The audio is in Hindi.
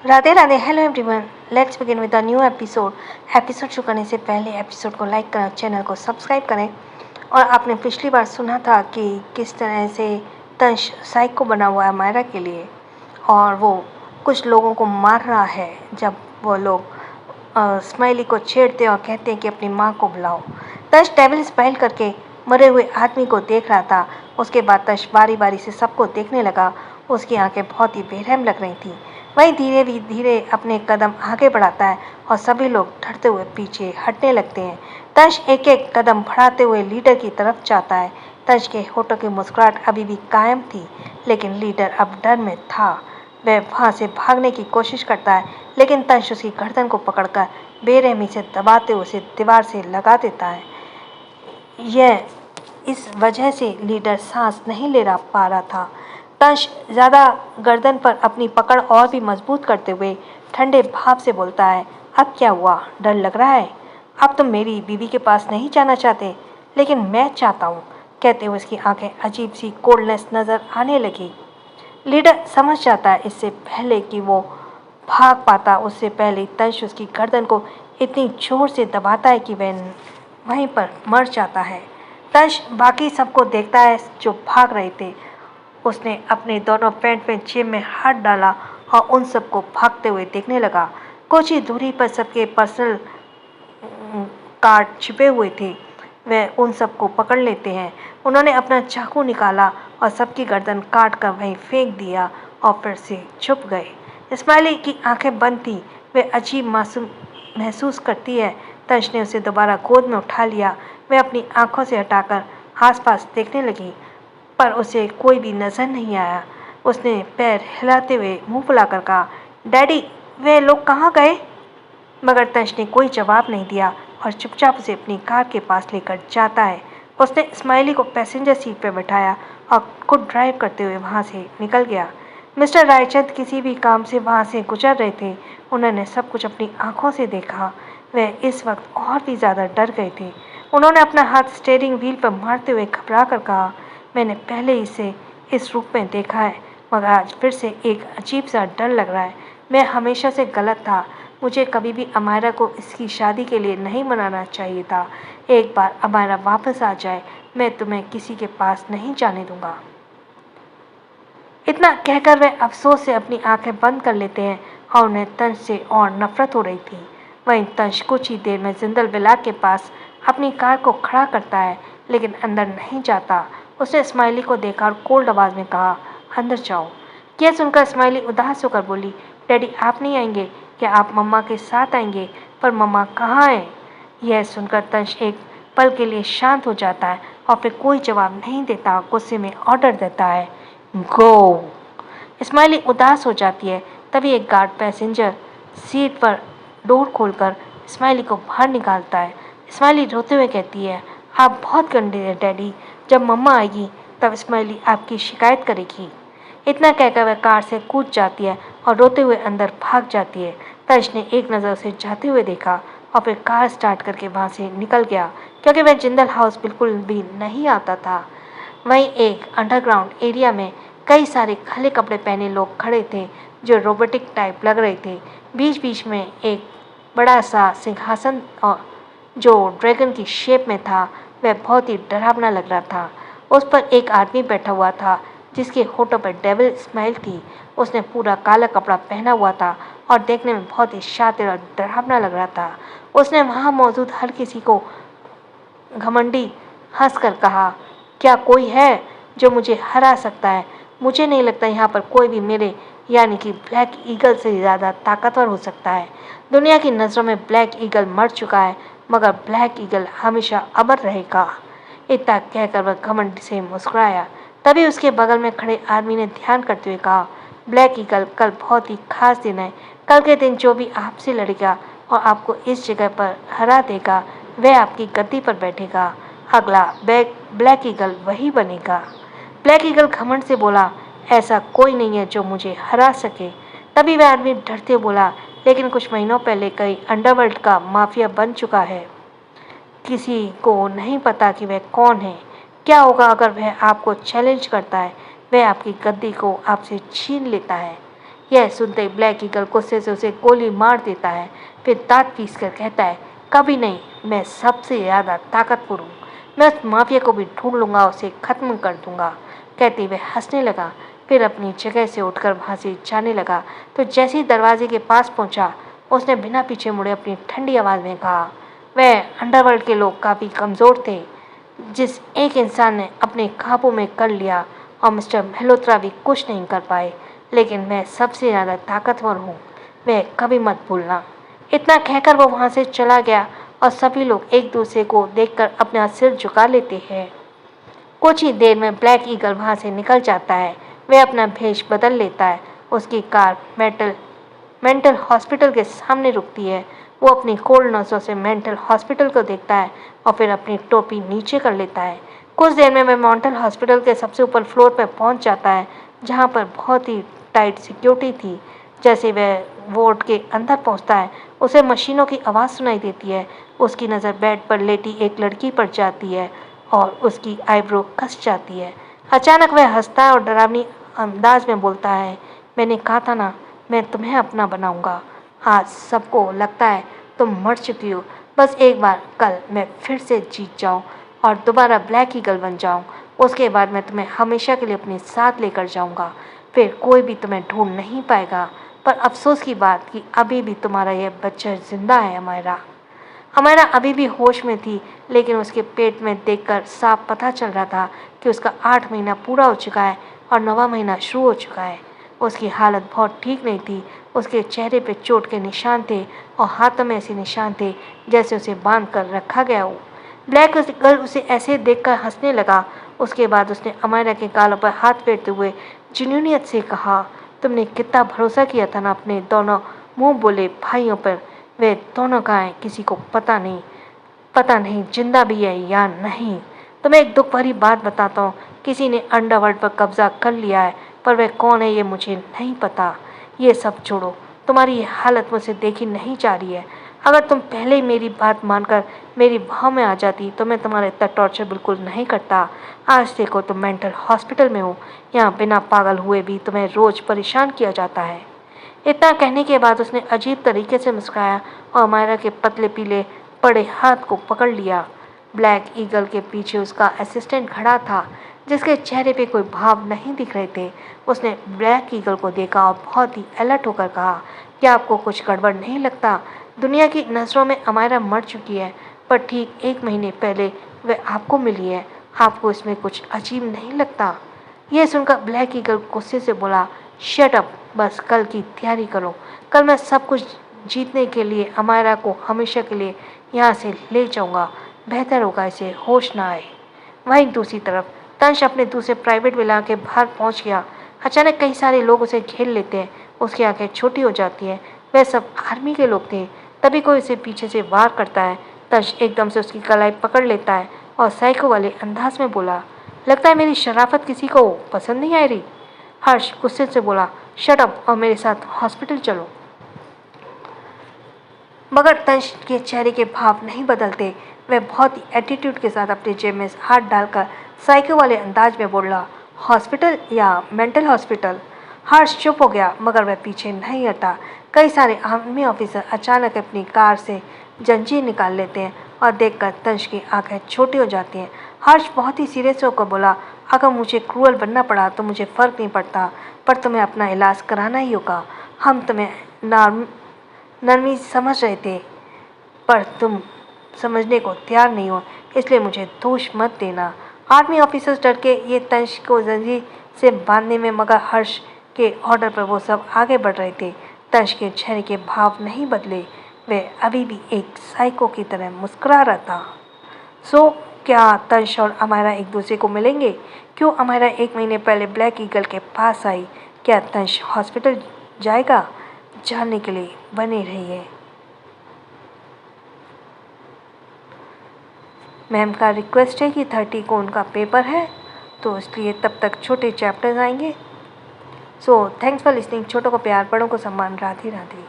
Radhe Radhe. Hello everyone, let's begin with a new episode शुरू करने से पहले एपिसोड को लाइक करें, चैनल को सब्सक्राइब करें। और आपने पिछली बार सुना था कि किस तरह से तंश साइको बना हुआ है मायरा के लिए, और वो कुछ लोगों को मार रहा है जब वो लोग स्माइली को छेड़ते हैं और कहते हैं कि अपनी माँ को बुलाओ। तंश डेविल स्माइल करके मरे हुए आदमी को देख रहा था। उसके बाद तंश बारी बारी से सबको देखने लगा। उसकी आंखें बहुत ही बेरहम लग रही थी। वही धीरे धीरे अपने कदम आगे बढ़ाता है और सभी लोग डरते हुए पीछे हटने लगते हैं। तंश एक एक कदम बढ़ाते हुए लीडर की तरफ जाता है। तंश के होठों की मुस्कुराहट अभी भी कायम थी, लेकिन लीडर अब डर में था। वह वहां से भागने की कोशिश करता है, लेकिन तंश उसकी गर्दन को पकड़कर बेरहमी से दबाते हुए उसे दीवार से लगा देता है। यह इस वजह से लीडर सांस नहीं ले पा रहा था। तंश ज़्यादा गर्दन पर अपनी पकड़ और भी मजबूत करते हुए ठंडे भाव से बोलता है, अब क्या हुआ? डर लग रहा है? अब तुम मेरी बीवी के पास नहीं जाना चाहते, लेकिन मैं चाहता हूँ। कहते हुए उसकी आंखें अजीब सी कोल्डनेस नजर आने लगी। लीडर समझ जाता है इससे पहले कि वो भाग पाता, उससे पहले तंश उसकी गर्दन को इतनी जोर से दबाता है कि वह वहीं पर मर जाता है। तंश बाकी सबको देखता है जो भाग रहे थे। उसने अपने दोनों पैंट में जेब में हाथ डाला और उन सबको भागते हुए देखने लगा। कुछ ही दूरी पर सबके पर्सनल कार्ड छिपे हुए थे। वह उन सबको पकड़ लेते हैं। उन्होंने अपना चाकू निकाला और सबकी गर्दन काट कर वहीं फेंक दिया और फिर से छुप गए। स्माइली की आंखें बंद थी। वह अजीब मासूम महसूस करती है। तंश ने उसे दोबारा गोद में उठा लिया। वह अपनी आंखों से हटाकर आसपास देखने लगी, पर उसे कोई भी नजर नहीं आया। उसने पैर हिलाते हुए मुंह फुलाकर कहा, डैडी, वे लोग कहाँ गए? मगर तंश ने कोई जवाब नहीं दिया और चुपचाप उसे अपनी कार के पास लेकर जाता है। उसने स्माइली को पैसेंजर सीट पर बैठाया और खुद ड्राइव करते हुए वहां से निकल गया। मिस्टर रायचंद किसी भी काम से वहां से गुजर रहे थे। उन्होंने सब कुछ अपनी आंखों से देखा। वह इस वक्त और भी ज़्यादा डर गए थे। उन्होंने अपना हाथ स्टीयरिंग व्हील पर मारते हुए घबरा कर कहा, मैंने पहले इसे इस रूप में देखा है, मगर आज फिर से एक अजीब सा डर लग रहा है। मैं हमेशा से गलत था। मुझे कभी भी अमायरा को इसकी शादी के लिए नहीं मनाना चाहिए था। एक बार अमायरा वापस आ जाए, मैं तुम्हें किसी के पास नहीं जाने दूंगा। इतना कहकर वे अफसोस से अपनी आंखें बंद कर लेते हैं और उन्हें तंश से और नफरत हो रही थी। वहीं तंश कुछ ही देर में जिंदल विला के पास अपनी कार को खड़ा करता है, लेकिन अंदर नहीं जाता। उसने स्माइली को देखा और कोल्ड आवाज में कहा, अंदर जाओ। यह सुनकर स्माइली उदास होकर बोली, डैडी आप नहीं आएंगे क्या? आप मम्मा के साथ आएंगे? पर मम्मा कहाँ हैं? यह सुनकर तंश एक पल के लिए शांत हो जाता है और फिर कोई जवाब नहीं देता। गुस्से में ऑर्डर देता है, गो। स्माइली उदास हो जाती है। तभी एक गार्ड पैसेंजर सीट पर डोर खोलकर स्माइली को बाहर निकालता है। स्माइली रोते हुए कहती है, आप बहुत गंदे हैं डैडी। जब मम्मा आएगी तब स्माइली आपकी शिकायत करेगी। इतना कहकर वह कार से कूद जाती है और रोते हुए अंदर भाग जाती है। तंश ने एक नज़र उसे जाते हुए देखा और फिर कार स्टार्ट करके वहाँ से निकल गया, क्योंकि वह जिंदल हाउस बिल्कुल भी नहीं आता था। वहीं एक अंडरग्राउंड एरिया में कई सारे काले कपड़े पहने लोग खड़े थे जो रोबोटिक टाइप लग रहे थे। बीच बीच में एक बड़ा सा सिंहासन जो ड्रैगन की शेप में था, वह बहुत ही डरावना लग रहा था। उस पर एक आदमी बैठा हुआ था जिसके होठों पर डेविल स्माइल थी। उसने पूरा काला कपड़ा पहना हुआ था और देखने में बहुत ही शातिर और डरावना लग रहा था। उसने वहां मौजूद हर किसी को घमंडी हंसकर कहा, क्या कोई है जो मुझे हरा सकता है? मुझे नहीं लगता यहाँ पर कोई भी मेरे यानी कि ब्लैक ईगल से ज़्यादा ताकतवर हो सकता है। दुनिया की नज़रों में ब्लैक ईगल मर चुका है, मगर ब्लैक ईगल हमेशा अमर रहेगा। इतना कहकर वह घमंड से मुस्कुराया। तभी उसके बगल में खड़े आदमी ने ध्यान करते हुए कहा, ब्लैक ईगल, कल बहुत ही खास दिन है। कल के दिन जो भी आपसे लड़ेगा और आपको इस जगह पर हरा देगा, वह आपकी गद्दी पर बैठेगा। अगला ब्लैक ईगल वही बनेगा। ब्लैक ईगल घमंड से बोला, ऐसा कोई नहीं है जो मुझे हरा सके। तभी वह आदमी डरते हुए बोला, लेकिन कुछ महीनों पहले कई अंडरवर्ल्ड का माफिया बन चुका है। किसी को नहीं पता कि वह कौन है। क्या होगा अगर वह आपको चैलेंज करता है? वह आपकी गद्दी को आपसे छीन लेता है। यह सुनते ही ब्लैक ईगल गुस्से से उसे गोली मार देता है। फिर दांत पीस कर कहता है, कभी नहीं, मैं सबसे ज़्यादा ताकतवर हूँ। मैं उस माफिया को भी ढूंढ लूँगा, उसे ख़त्म कर दूँगा। कहते हुए हंसने लगा। फिर अपनी जगह से उठकर वहाँ से जाने लगा। तो जैसे ही दरवाजे के पास पहुँचा, उसने बिना पीछे मुड़े अपनी ठंडी आवाज़ में कहा, वह अंडरवर्ल्ड के लोग काफ़ी कमज़ोर थे, जिस एक इंसान ने अपने काबू में कर लिया, और मिस्टर मल्होत्रा भी कुछ नहीं कर पाए, लेकिन मैं सबसे ज़्यादा ताकतवर हूँ, वह कभी मत भूलना। इतना कहकर वो वहाँ से चला गया और सभी लोग एक दूसरे को देखकर अपना सिर झुका लेते हैं। कुछ ही देर में ब्लैक ईगल वहाँ से निकल जाता है। वह अपना भेष बदल लेता है। उसकी कार मेंटल हॉस्पिटल के सामने रुकती है। वो अपनी कोल्ड नज़रों से मेंटल हॉस्पिटल को देखता है और फिर अपनी टोपी नीचे कर लेता है। कुछ देर में वह मेंटल हॉस्पिटल के सबसे ऊपर फ्लोर पर पहुंच जाता है, जहां पर बहुत ही टाइट सिक्योरिटी थी। जैसे वह वार्ड के अंदर पहुंचता है, उसे मशीनों की आवाज़ सुनाई देती है। उसकी नज़र बेड पर लेटी एक लड़की पर जाती है और उसकी आईब्रो कस जाती है। अचानक वह हंसता है और डरावनी अंदाज में बोलता है, मैंने कहा था ना, मैं तुम्हें अपना बनाऊंगा। आज सबको लगता है तुम मर चुकी हो। बस एक बार कल मैं फिर से जीत जाऊं और दोबारा ब्लैक ईगल बन जाऊं। उसके बाद मैं तुम्हें हमेशा के लिए अपने साथ लेकर जाऊंगा। फिर कोई भी तुम्हें ढूंढ नहीं पाएगा। पर अफसोस की बात कि अभी भी तुम्हारा यह बच्चा जिंदा है। हमारा अभी भी होश में थी, लेकिन उसके पेट में देखकर साफ पता चल रहा था कि उसका 8 महीना पूरा हो चुका है और 9वां महीना शुरू हो चुका है। उसकी हालत बहुत ठीक नहीं थी। उसके चेहरे पे चोट के निशान थे और हाथों में ऐसे निशान थे जैसे उसे बांध कर रखा गया हो। ब्लैक गर्ल उसे ऐसे देखकर हंसने लगा। उसके बाद उसने अमायरा के गालों पर हाथ फेरते हुए जुनूनियत से कहा, तुमने कितना भरोसा किया था ना अपने दोनों मुंह बोले भाइयों पर। वे दोनों कहाँ हैं किसी को पता नहीं जिंदा भी है या नहीं। तुम्हें एक दुख भरी बात बताता हूँ, किसी ने अंडरवर्ल्ड पर कब्जा कर लिया है, पर वह कौन है ये मुझे नहीं पता। ये सब छोड़ो, तुम्हारी ये हालत मुझसे देखी नहीं जा रही है। अगर तुम पहले ही मेरी बात मानकर मेरी भाव में आ जाती तो मैं तुम्हारा इतना टॉर्चर बिल्कुल नहीं करता। आज देखो तुम मेंटल हॉस्पिटल में हो, यहाँ बिना पागल हुए भी तुम्हें रोज परेशान किया जाता है। इतना कहने के बाद उसने अजीब तरीके से मुस्कुराया और मायरा के पतले पीले पड़े हाथ को पकड़ लिया। ब्लैक ईगल के पीछे उसका असिस्टेंट खड़ा था, जिसके चेहरे पे कोई भाव नहीं दिख रहे थे। उसने ब्लैक ईगल को देखा और बहुत ही अलर्ट होकर कहा, क्या आपको कुछ गड़बड़ नहीं लगता? दुनिया की नज़रों में अमायरा मर चुकी है, पर ठीक 1 महीने पहले वह आपको मिली है। आपको इसमें कुछ अजीब नहीं लगता? यह सुनकर ब्लैक ईगल गुस्से से बोला, शट अप, बस कल की तैयारी करो। कल मैं सब कुछ जीतने के लिए अमायरा को हमेशा के लिए यहाँ से ले जाऊंगा। बेहतर होगा इसे होश ना आए। वहीं दूसरी तरफ तंश अपने दूसरे प्राइवेट विला के बाहर पहुंच गया। अचानक कई सारे लोग उसे घेर लेते हैं। उसकी आंखें छोटी हो जाती हैं। वह सब आर्मी के लोग थे। तभी कोई उसे पीछे से वार करता है। तंश एकदम से उसकी कलाई पकड़ लेता है और साइको वाले अंदाज में बोला, लगता है मेरी शराफत किसी को पसंद नहीं आ रही। हर्ष गुस्से से बोला, शट अप और मेरे साथ हॉस्पिटल चलो। मगर तंश के चेहरे के भाव नहीं बदलते। वह बहुत ही एटीट्यूड के साथ अपने जेब में हाथ डालकर साइको वाले अंदाज में बोला, हॉस्पिटल या मेंटल हॉस्पिटल? हर्ष चुप हो गया, मगर वह पीछे नहीं हटा। कई सारे आर्मी ऑफिसर अचानक अपनी कार से जंजीर निकाल लेते हैं और देखकर तंश की आंखें छोटी हो जाती हैं। हर्ष बहुत ही सीरियस होकर बोला, अगर मुझे क्रूअल बनना पड़ा तो मुझे फ़र्क नहीं पड़ता, पर तुम्हें अपना इलाज कराना ही होगा। हम तुम्हें नरमी समझ रहे थे, पर तुम समझने को तैयार नहीं हो, इसलिए मुझे दोष मत देना। आर्मी ऑफिसर्स डर के ये तंश को जंजीर से बांधने में, मगर हर्ष के ऑर्डर पर वो सब आगे बढ़ रहे थे। तंश के चेहरे के भाव नहीं बदले। वह अभी भी एक साइको की तरह मुस्कुरा रहा था। सो क्या तंश और अमायरा एक दूसरे को मिलेंगे? क्यों अमायरा 1 महीने पहले ब्लैक ईगल के पास आई? क्या तंश हॉस्पिटल जाएगा? जानने के लिए बने रहिए। मैम का रिक्वेस्ट है कि 30 को उनका पेपर है, तो इसलिए तब तक छोटे चैप्टर्स आएंगे। So thanks for listening. छोटों को प्यार, बड़ों को सम्मान। राधे राधे।